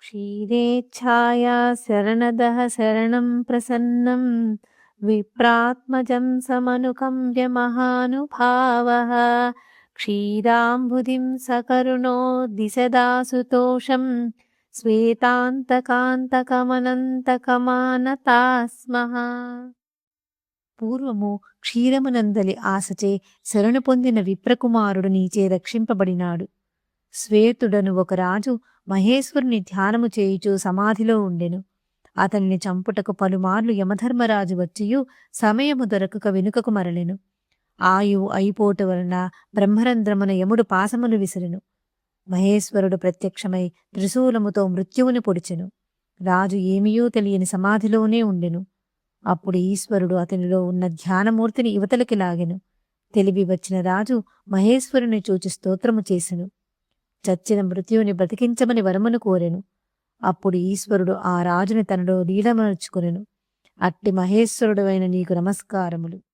क्षीरेच्छाया शरणदः शरणं प्रसन्नं विप्रात्मजं समनुकम्प्य महानुभावः क्षीराम्बुधिं सकरुणो दिशदासुतोषं శ్వేతాంతకాంతకమనంతకమానతా స్మః. పూర్వము క్షీరమునందలి ఆశచే శరణు పొందిన విప్రకుమారుడు నీచే రక్షింపబడినాడు. శ్వేతుడను ఒక రాజు మహేశ్వరుని ధ్యానము చేయుచు సమాధిలో ఉండెను. అతనిని చంపుటకు పలుమార్లు యమధర్మరాజు వచ్చియు సమయము దొరకక వెనుకకు మరలెను. ఆయువు అయిపోట వలన బ్రహ్మరంధ్రమున యముడు పాసమును విసిరెను. మహేశ్వరుడు ప్రత్యక్షమై త్రిశూలముతో మృత్యువుని పొడిచెను. రాజు ఏమియూ తెలియని సమాధిలోనే ఉండెను. అప్పుడు ఈశ్వరుడు అతనిలో ఉన్న ధ్యానమూర్తిని యువతలకి లాగెను. తెలివి వచ్చిన రాజు మహేశ్వరుని చూచి స్తోత్రము చేసెను. చచ్చిన మృత్యువుని బ్రతికించమని వరమును కోరెను. అప్పుడు ఈశ్వరుడు ఆ రాజుని తనలో లీలమర్చుకొనెను. అట్టి మహేశ్వరుడు అయిన నీకు నమస్కారములు.